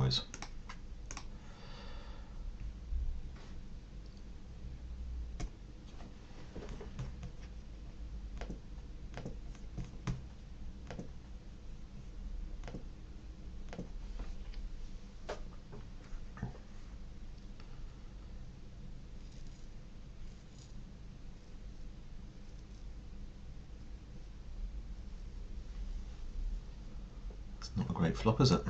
worries. It's not a great flop, is it?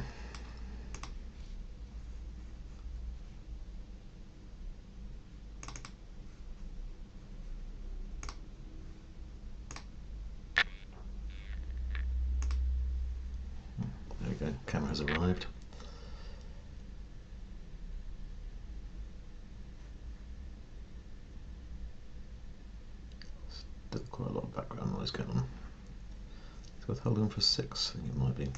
There we go, camera has arrived. Still quite a lot of background noise going on. It's worth holding for 6, I think it might be.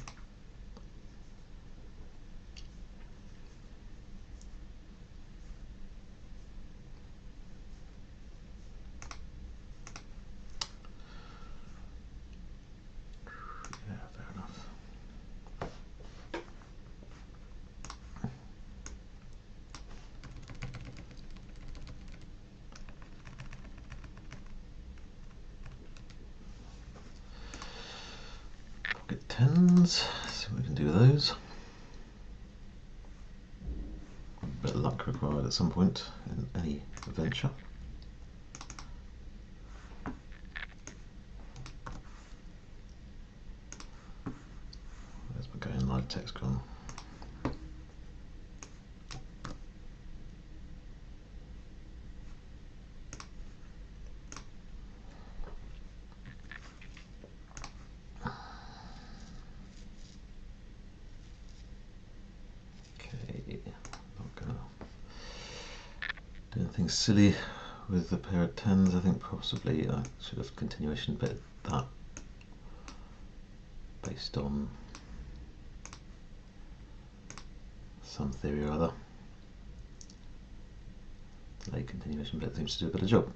Yeah, fair enough. Pocket 10s, see what we can do with those. A bit of luck required at some point in any adventure. Where's my going live text gone? Okay, not gonna do anything silly with the pair of 10s. I think possibly I should have continuation bet that based on some theory or other. Late continuation bet seems to do a better job.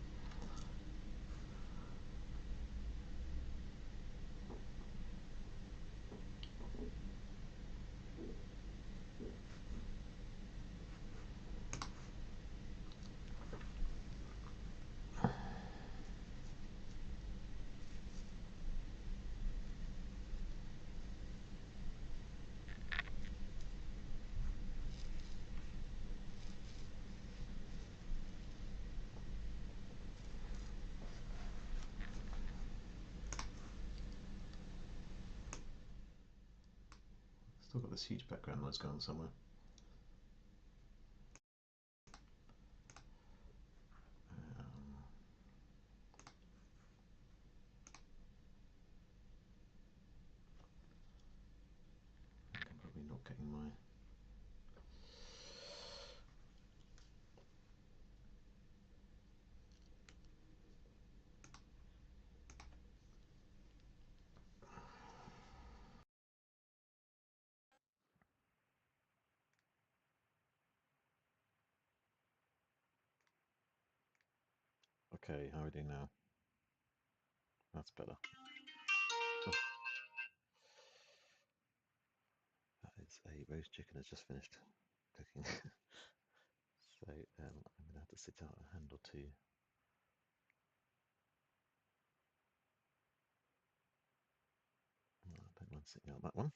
Still got this huge background noise going on somewhere. I think I'm probably not getting my Okay, how are we doing now? That's better. Oh. That is a roast chicken has just finished cooking. So I'm going to have to sit out a hand or two. I don't mind sitting out that one.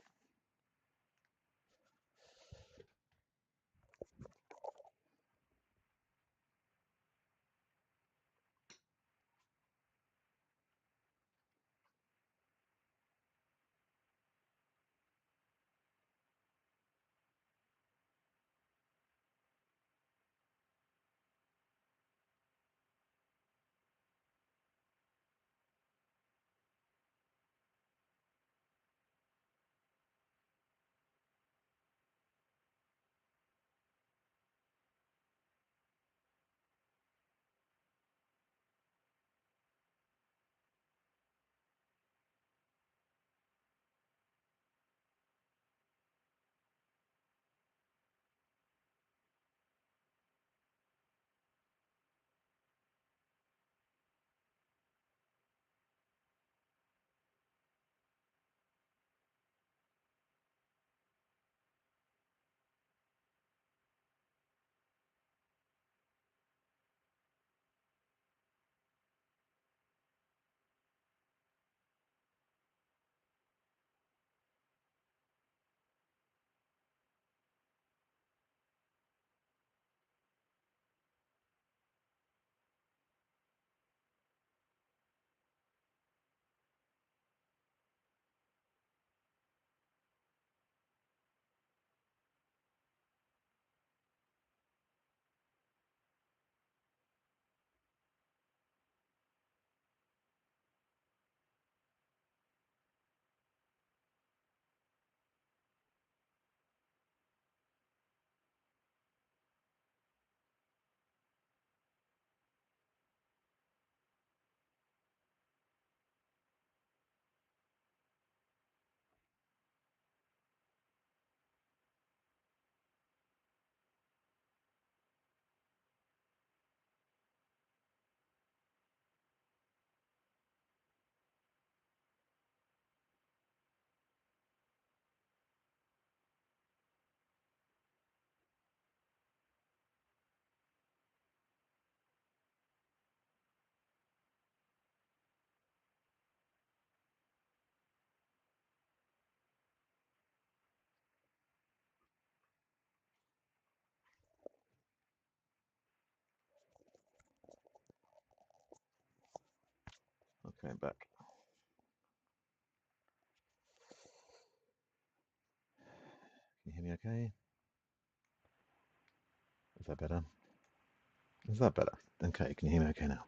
Going back. Can you hear me okay? Is that better? Is that better? Okay, can you hear me okay now?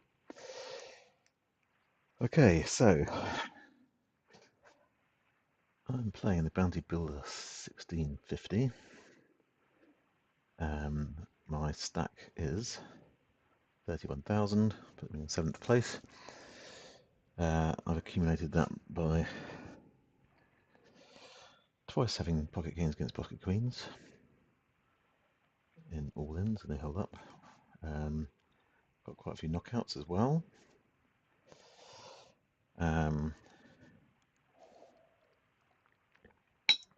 Okay, so I'm playing the Bounty Builder 1650. My stack is 31,000, put me in 7th place. I've accumulated that by twice having pocket kings against pocket queens in all ins, and they held up. Got quite a few knockouts as well. So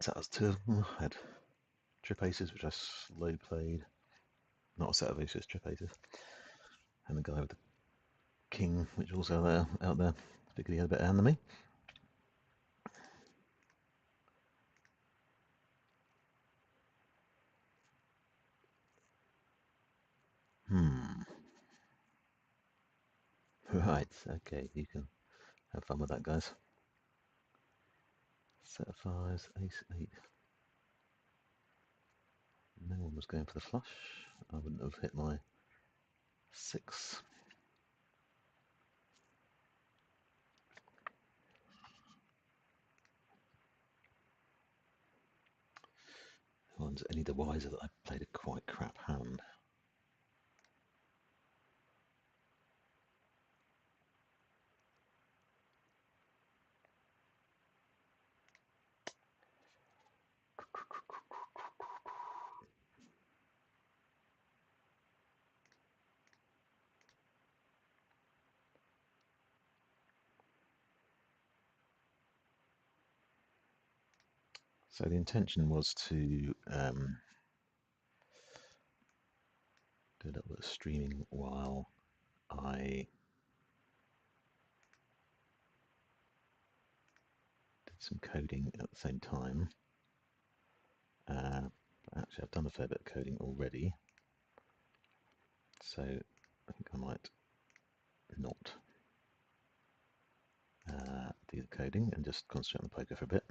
that was two of them. I had trip aces, which I slow played. Not a set of aces, trip aces. And the guy with the king, which was also out there, figured he had a better hand than me. Right, okay, you can have fun with that, guys. Set of fives, ace, eight. No one was going for the flush. I wouldn't have hit my 6. No one's any the wiser that I played a quite crap hand. So the intention was to do a little bit of streaming while I did some coding at the same time. Actually, I've done a fair bit of coding already, so I think I might not do the coding and just concentrate on the poker for a bit.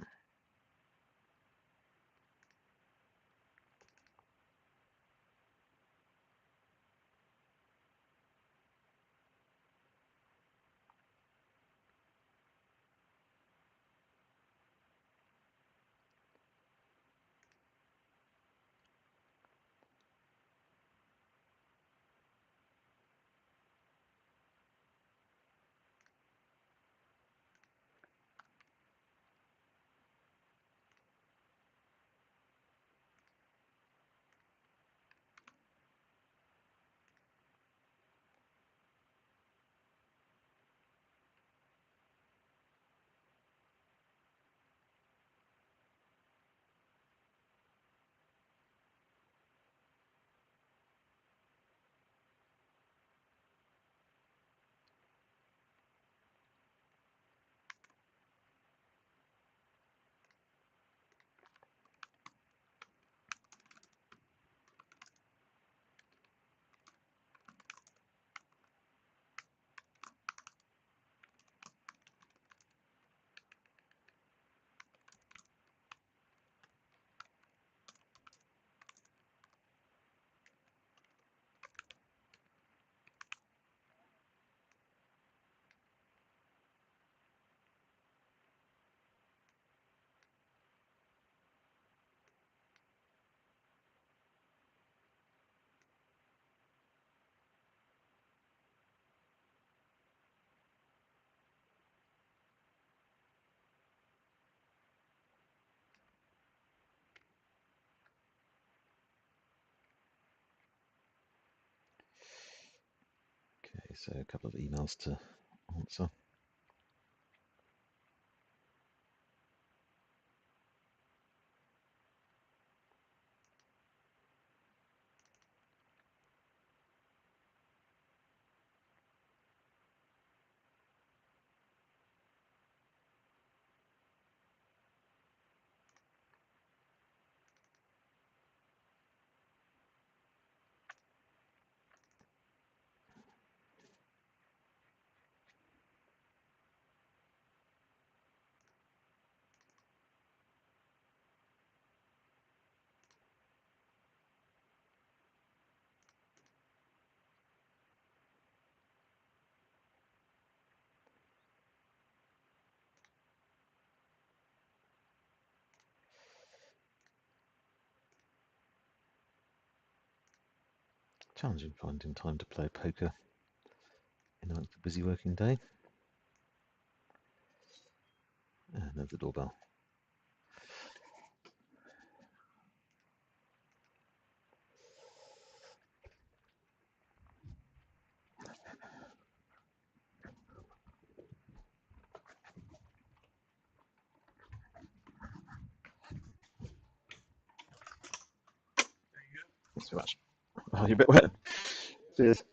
Okay, so a couple of emails to answer. challenging finding time to play poker in amongst a busy working day. And there's the doorbell. Thanks very much. Oh, you're a bit wet. Cheers.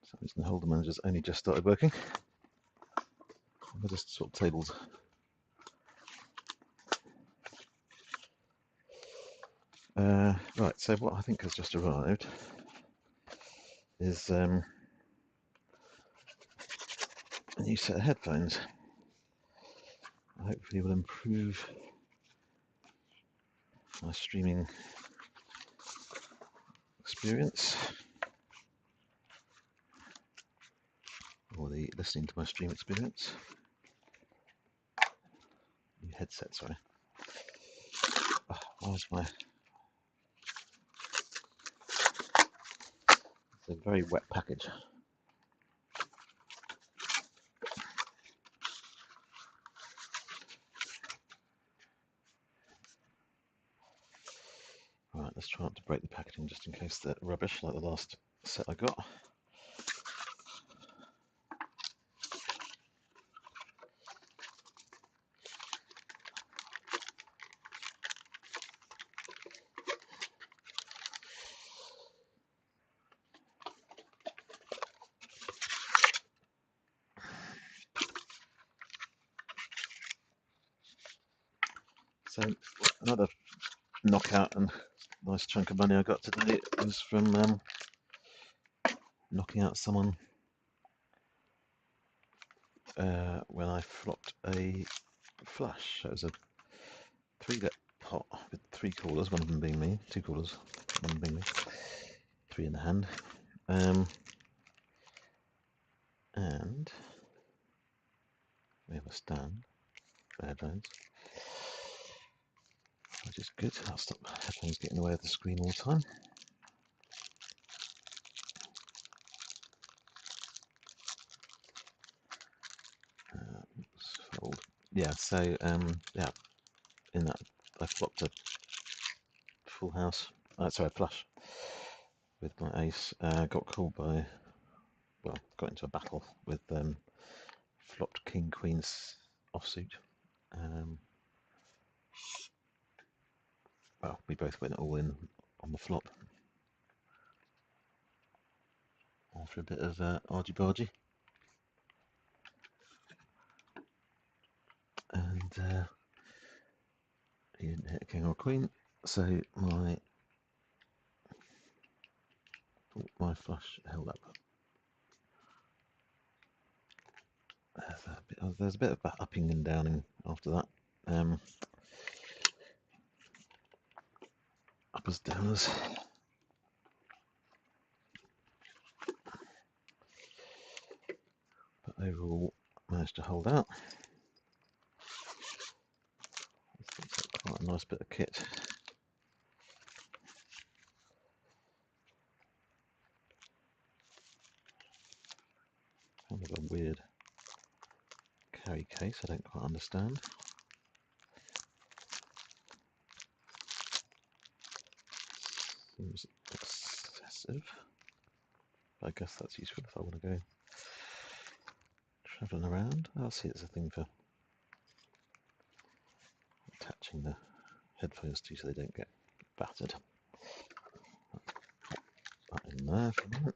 For some reason, the holder manager's only just started working. I just swapped tables. Right, so what I think has just arrived is a new set of headphones. Hopefully will improve my streaming experience, or the listening to my stream experience. New headset, sorry. Oh, where's my... It's a very wet package. Right, let's try not to break the packaging just in case they're rubbish like the last set I got. So another knockout and nice chunk of money I got today was from knocking out someone when I flopped a flush. So it was a 3-bet pot with 3 callers, one of them being me, 2 callers, one being me, 3 in the hand. And we have a stand for headphones, which is good. I'll stop headphones getting in the way of the screen all the time. Fold. Yeah, so yeah, in that I flopped a full house, sorry, flush with my ace. Got called by, well, got into a battle with flopped king queens offsuit. Well, we both went all in on the flop after a bit of argy-bargy. And he didn't hit a king or a queen, so my flush held up. There's a bit of upping and downing after that. Uppers, downers. But overall, managed to hold out. It's quite a nice bit of kit. Kind of a weird carry case, I don't quite understand. Seems excessive. I guess that's useful if I want to go travelling around. I'll see it's a thing for attaching the headphones to so they don't get battered. Put that in there for a minute.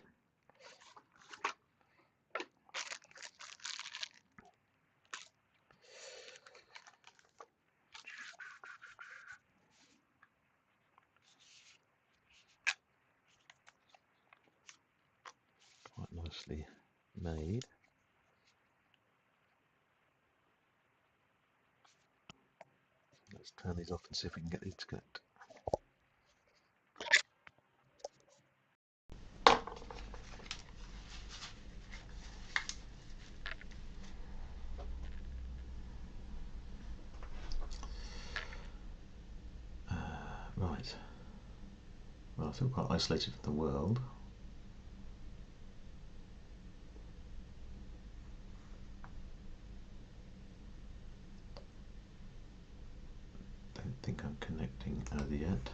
previously made. Let's turn these off and see if we can get these to connect. Right. Well, I feel quite isolated from the world. Don't think I'm connecting as yet.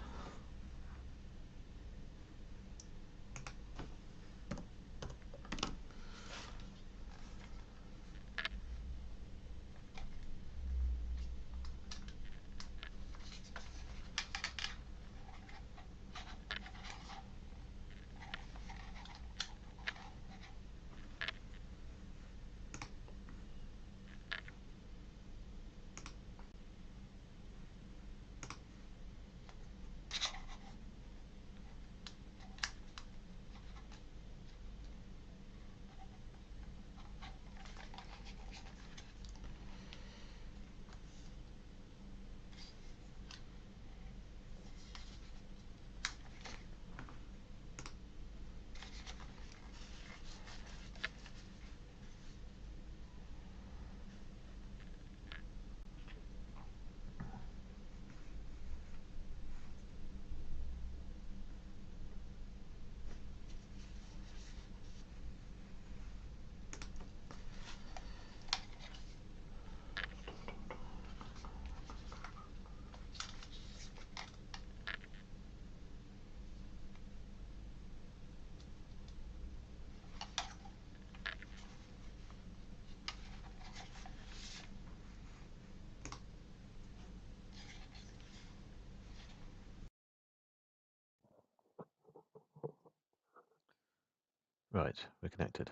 Right, we're connected.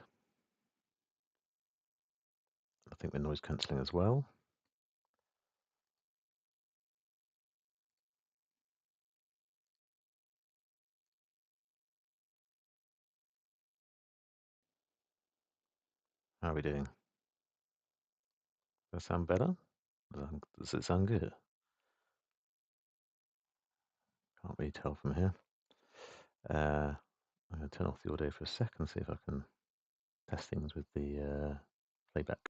I think we're noise cancelling as well. How are we doing? Does that sound better? Does it sound good? Can't really tell from here. I'm going to turn off the audio for a second, see if I can test things with the playback.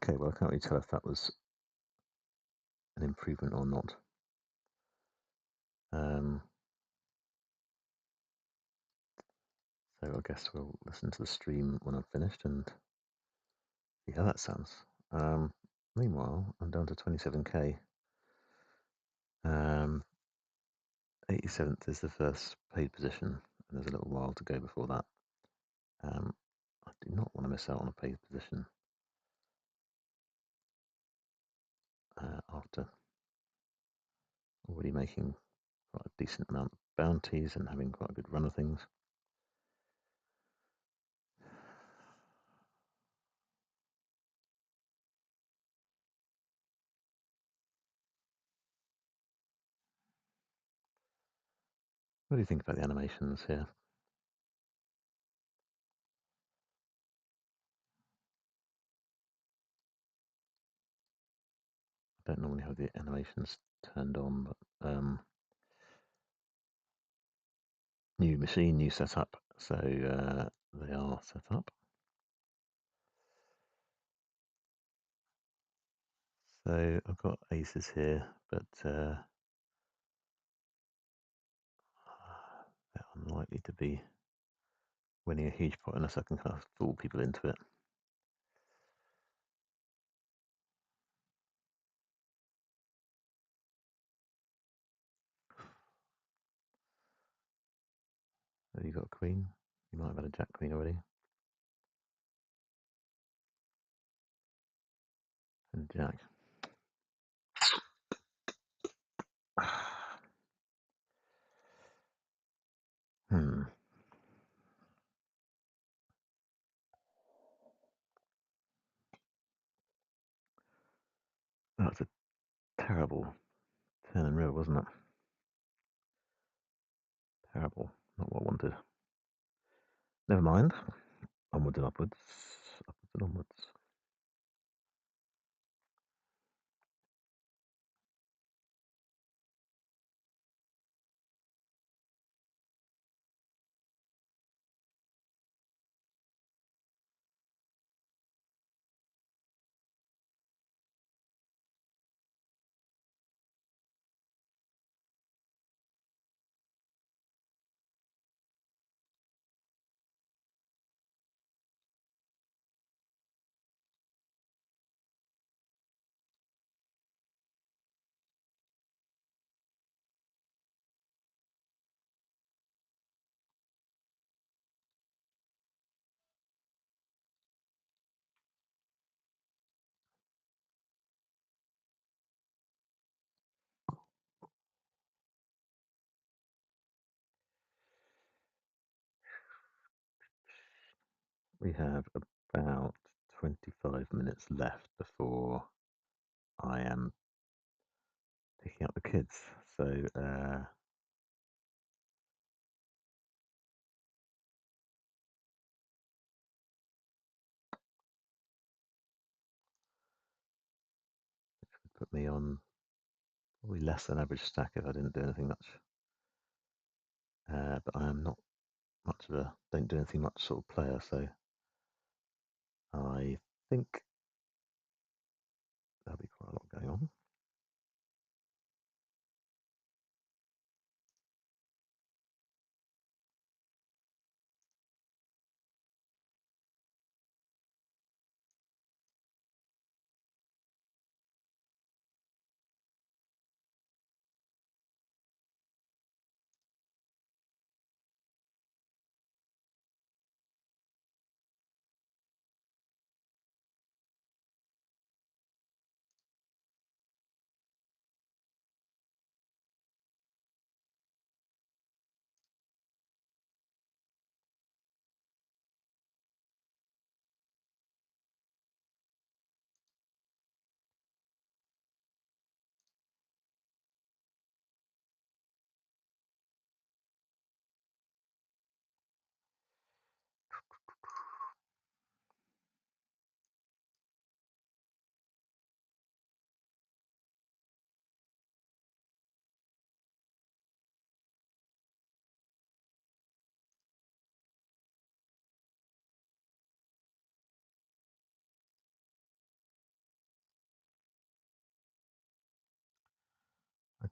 Okay, well, I can't really tell if that was an improvement or not. So I guess we'll listen to the stream when I've finished and see how that sounds. Meanwhile, I'm down to 27k. 87th is the first paid position, and there's a little while to go before that. I do not want to miss out on a paid position after already making quite a decent amount of bounties and having quite a good run of things. What do you think about the animations here? I don't normally have the animations turned on, but new machine, new setup, so they are set up. So I've got aces here, but they're unlikely to be winning a huge pot unless I can kind of fool people into it. Have you got a queen? You might have had a jack queen already. And jack. That's a terrible turn and river, wasn't it? Terrible. Not what I wanted. Never mind. Onwards and upwards. Upwards and onwards. We have about 25 minutes left before I am picking up the kids. So put me on probably less than average stack if I didn't do anything much. But I am not much of a don't do anything much sort of player, so I think there'll be quite a lot going on.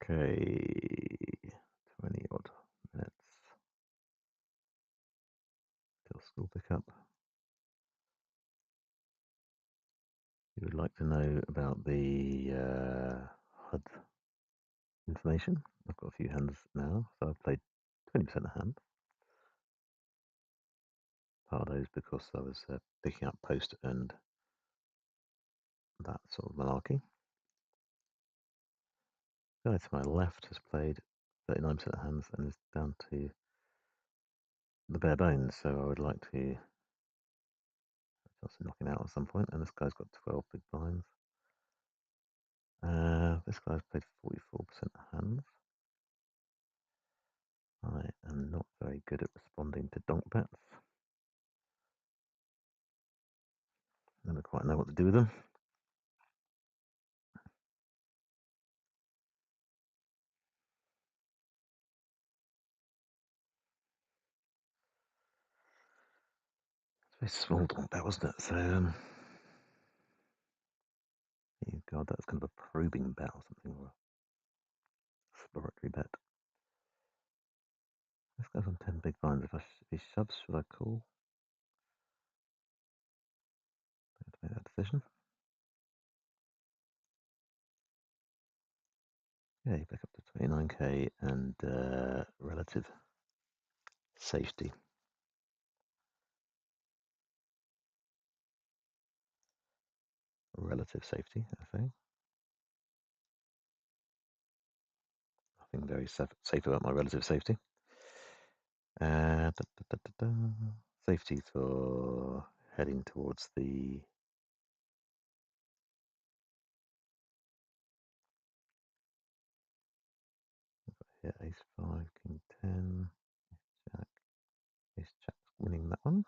Okay, 20 odd minutes till school pickup. You would like to know about the HUD information. I've got a few hands now, so I've played 20% of hand. Part of those because I was picking up post and that sort of malarkey. The guy to my left has played 39% of hands and is down to the bare bones, so I would like to just knock him out at some point. And this guy's got 12 big blinds. This guy's played 44% of hands. I am not very good at responding to donk bets. Never quite know what to do with them. It's a very small donk bet, wasn't it? So, God, that's kind of a probing bet or something, or a exploratory bet. This guy's on 10 big blinds. If he shoves, should I call? I have to make that decision. Yeah, you back up to 29k and relative safety. Relative safety, I say. Nothing very safe about my relative safety. Safety for heading towards the ace 5, king 10, jack, ace jack's winning that one.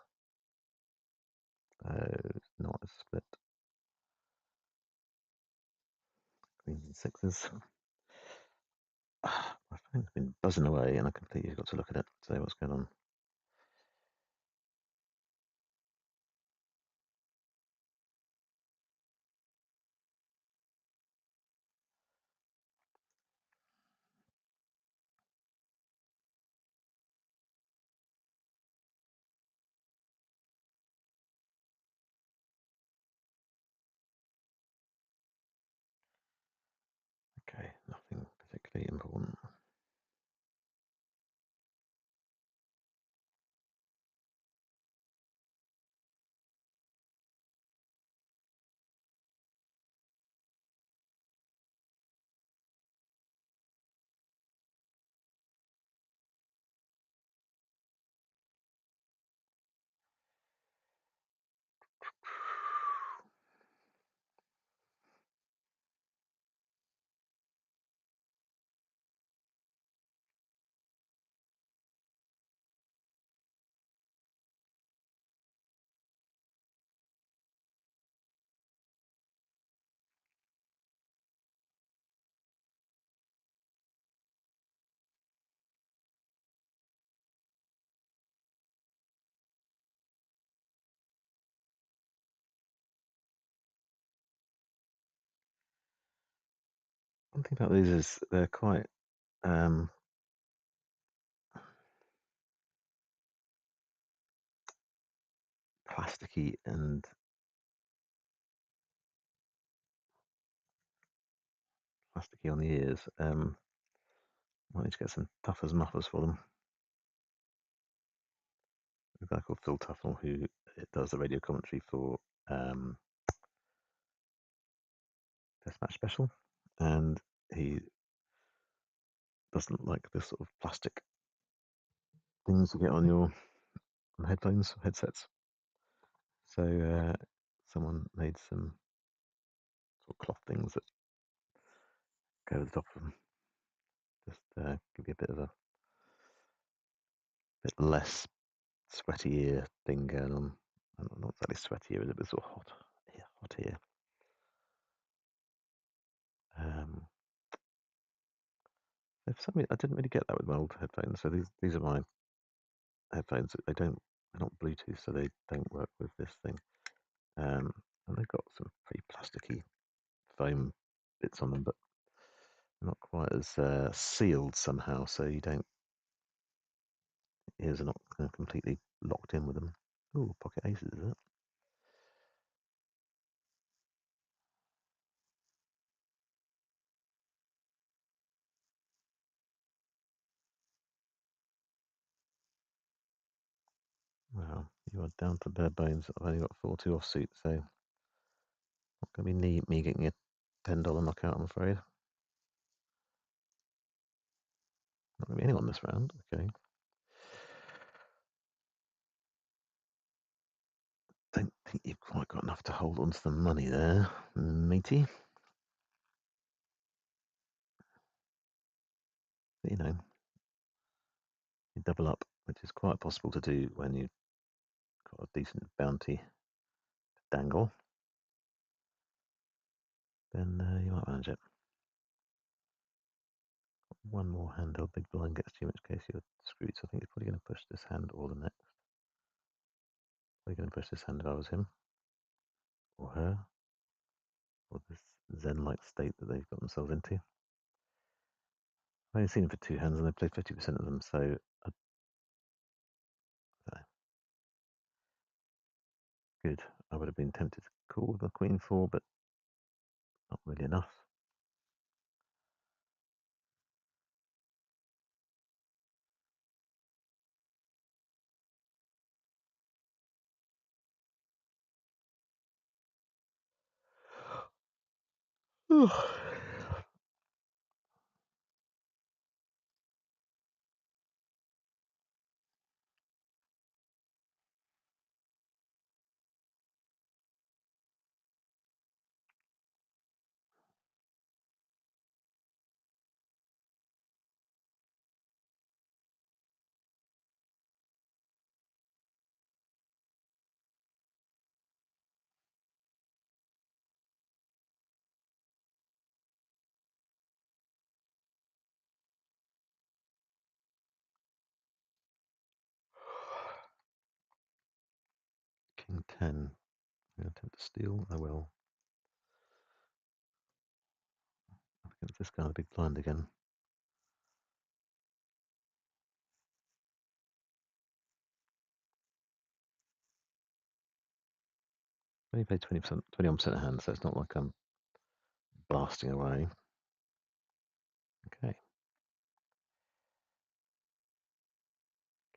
It's not a split. Queens and sixes. My phone's been buzzing away and I completely forgot to look at it. So what's going on? Okay, nothing particularly important. One thing about these is they're quite plasticky and plasticky on the ears. Might need to get some Tuffers muffers for them. A guy called Phil Tuffle who does the radio commentary for Deathmatch Special, and he doesn't like this sort of plastic things you get on your headphones, headsets. So someone made some sort of cloth things that go over the top of them, just give you a bit less sweaty ear thing going on. Not exactly sweaty ear, but sort of hot ear. For some reason, I didn't really get that with my old headphones. So these are my headphones. They're not Bluetooth, so they don't work with this thing. And they've got some pretty plasticky foam bits on them, but Not quite as sealed somehow, so you don't, ears are not kind of completely locked in with them. Ooh, pocket aces, is it? Wow, you are down to bare bones. I've only got 4-2 offsuit, so not going to be me getting a $10 knockout, I'm afraid. Not going to be anyone this round. Okay. Don't think you've quite got enough to hold on to the money there, matey. But, you know, you double up, which is quite possible to do when you've got a decent bounty to dangle. Then you might manage it. One more hand or big blind gets to you, in which case you're screwed. So I think you're probably going to push this hand or the next. Probably going to push this hand if I was him, or her, or this zen-like state that they've got themselves into. I've only seen them for 2 hands and they've played 50% of them, so good. I would have been tempted to call with a queen 4, but not really enough. King 10. I'm going to attempt to steal. I will. Up against this guy with a big blind again. I only played 20%, 21% of hands, so it's not like I'm blasting away. Okay.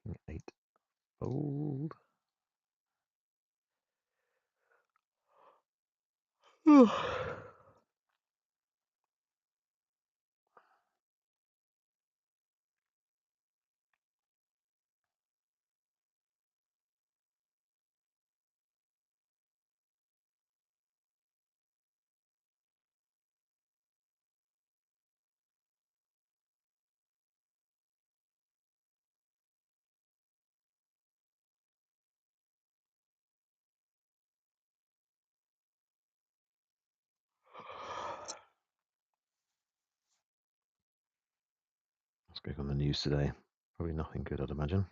King 8. Fold. What's going on the news today? Probably nothing good, I'd imagine.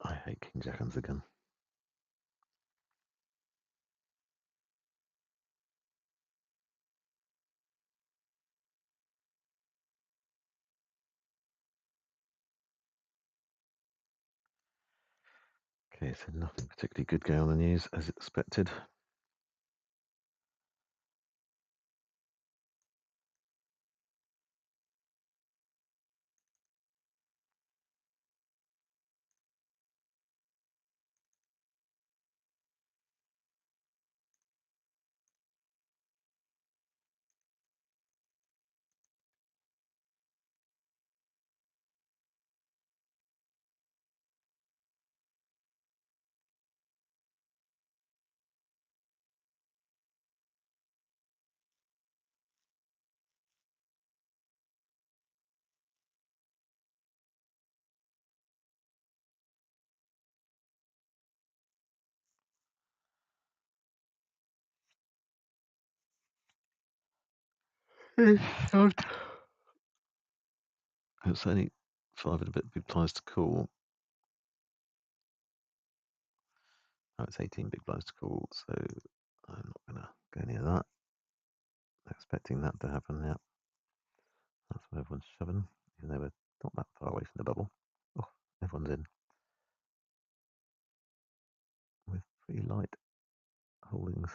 I hate King Jack hands again. Okay, so nothing particularly good going on in the news as expected. It's only 5 and a bit big blinds to call. Oh, it's 18 big blinds to call, so I'm not going to go near that. Expecting that to happen now. That's why everyone's shoving, even though we're not that far away from the bubble. Oh, everyone's in with pretty light holdings.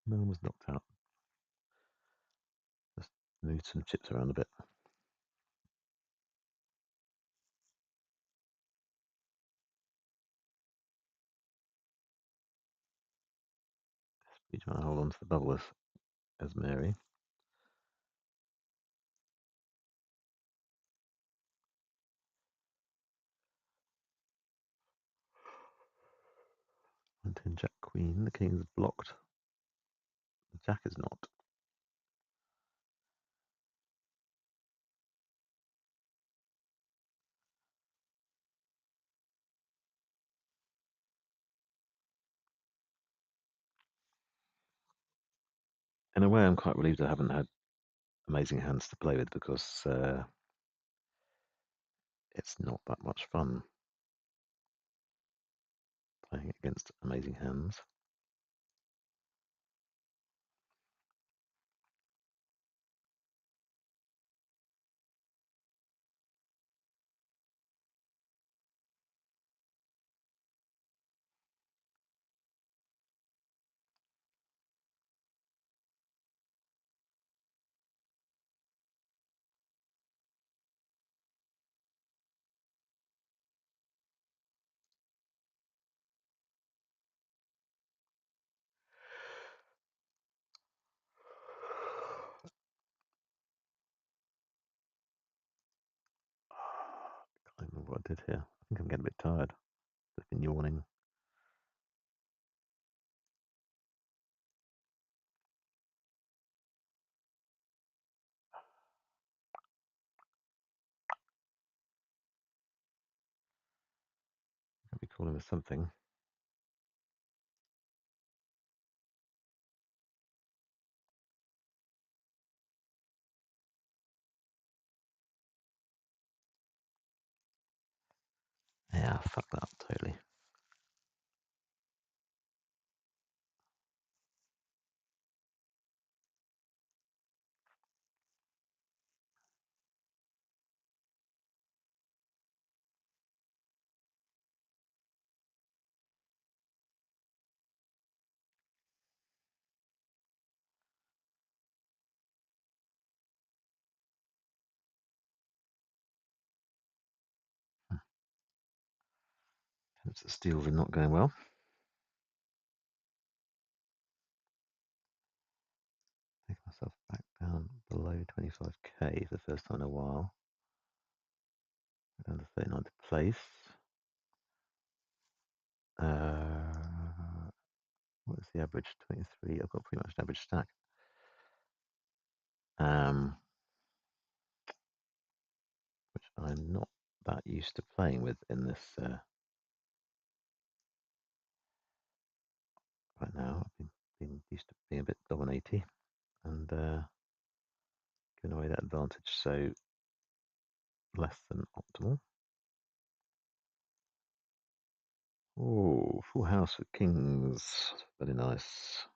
No one was knocked out. Just moved some chips around a bit. You trying to hold on to the bubble as Mary. Went in Jack Queen. The King's blocked. The Jack is not. In a way, I'm quite relieved I haven't had amazing hands to play with because it's not that much fun playing against amazing hands. I can't remember what I did here. I think I'm getting a bit tired. Just been yawning. I'll be calling with something. Yeah, fuck that up totally. The steals are not going well. Take myself back down below 25k for the first time in a while. Down to 39th place. What is the average? 23. I've got pretty much an average stack. Which I'm not that used to playing with in this right now. I've been used to being a bit dominaty and giving away that advantage, so less than optimal. Oh, full house for kings. Very nice.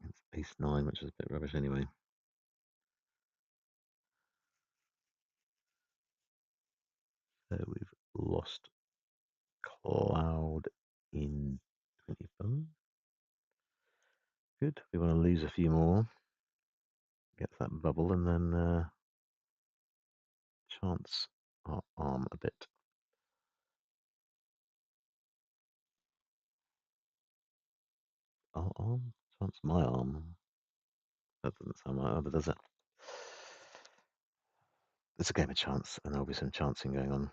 It's ace 9, which is a bit rubbish anyway. So we've lost cloud in 25. Good. We want to lose a few more. Get that bubble and then chance our arm a bit. Our arm? Chance my arm. That doesn't sound like either, does it? It's a game of chance, and there'll be some chancing going on.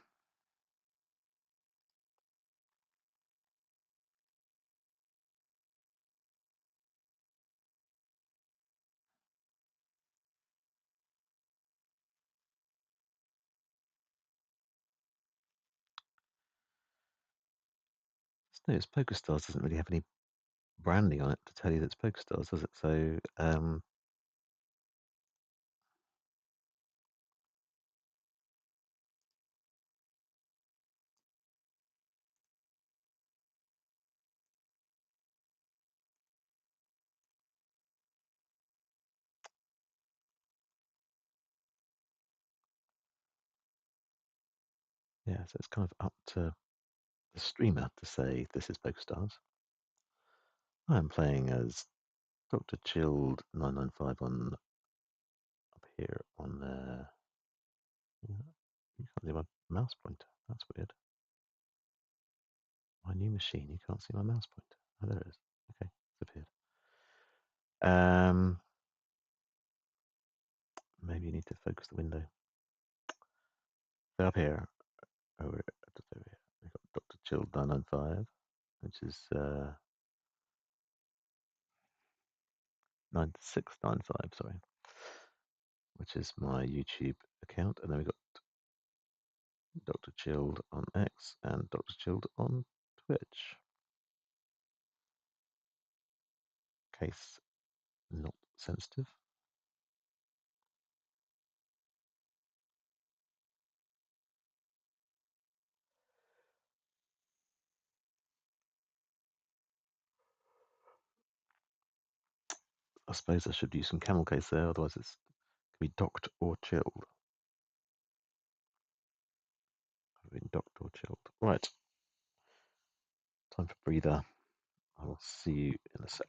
No, it's Pokerstars doesn't really have any branding on it to tell you that it's Pokerstars, does it? So, yeah, so it's kind of up to the streamer to say this is Pokerstars. I am playing as Dr. Chilled 995 on up here on yeah, you can't see my mouse pointer. That's weird. My new machine, you can't see my mouse pointer. Oh, there it is. Okay, it's appeared. Maybe you need to focus the window. So up here, over here, we've got Dr. Chilled 995, which is 9695, sorry, which is my YouTube account, and then we've got Dr. Chilled on X and Dr. Chilled on Twitch. Case not sensitive. I suppose I should use some camel case there, otherwise it's going to be docked or chilled. I've been docked or chilled. Right. Time for breather. I will see you in a sec.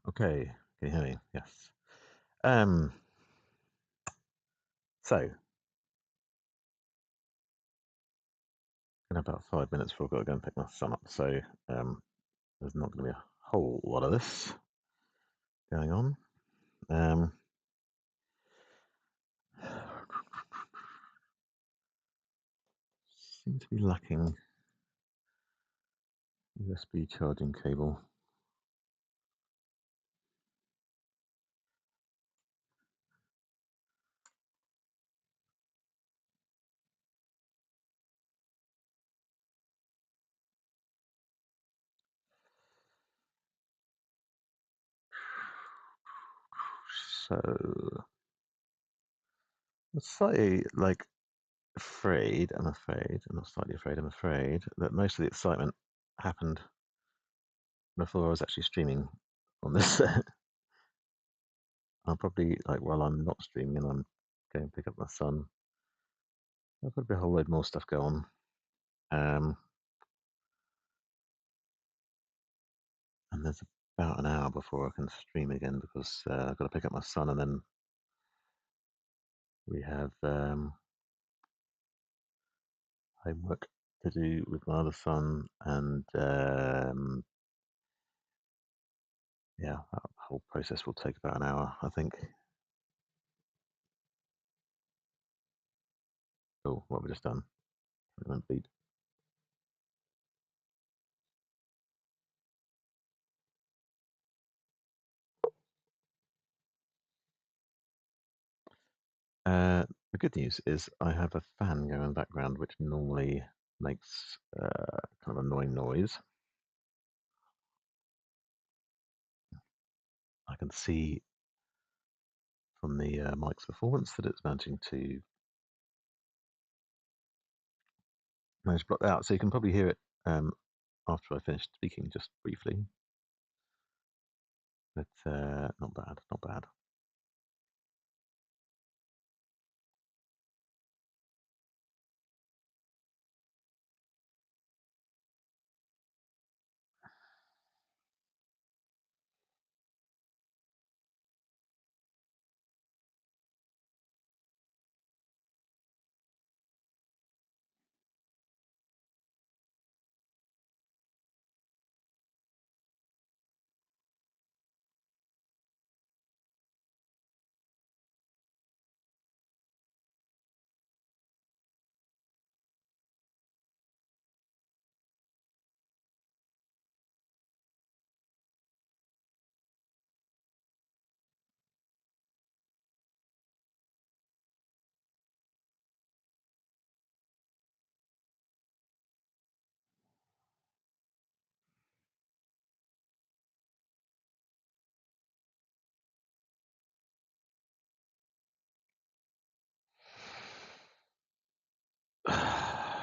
Okay, can you hear me? Yes. Um, so, in about 5 minutes before I've got to go and pick my son up, so there's not going to be a whole lot of this going on. Seem to be lacking USB charging cable. So, I'm slightly afraid, I'm not slightly afraid, I'm afraid that most of the excitement happened before I was actually streaming on this. I'll probably, while I'm not streaming and I'm going to pick up my son, there'll probably be a whole load more stuff go on. And there's about an hour before I can stream again because I've got to pick up my son, and then we have homework to do with my other son, and yeah, that whole process will take about an hour, I think. Oh, what have we just done? It went beat. The good news is I have a fan going in the background, which normally makes kind of annoying noise. I can see from the mic's performance that it's managing to manage to block that out. So you can probably hear it after I finished speaking, just briefly. But not bad, not bad.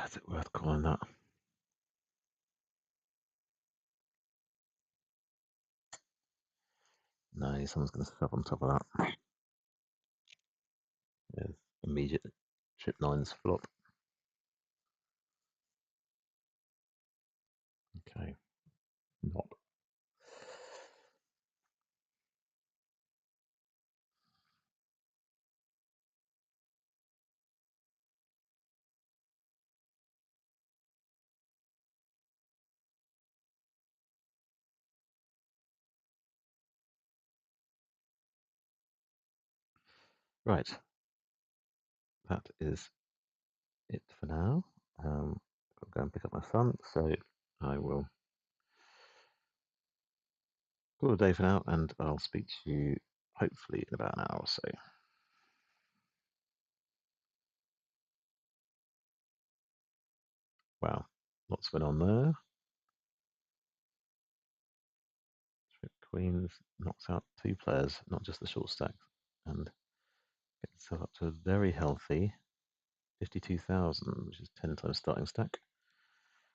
Is it worth calling that? No, someone's going to step on top of that. Yes, immediate trip nines flop. Okay, not. Right, that is it for now. I'll go and pick up my son, so I will call it a day for now, and I'll speak to you hopefully in about an hour or so. Wow, lots going on there. Trip Queens knocks out 2 players, not just the short stack, and gets itself up to a very healthy 52,000, which is 10 times starting stack.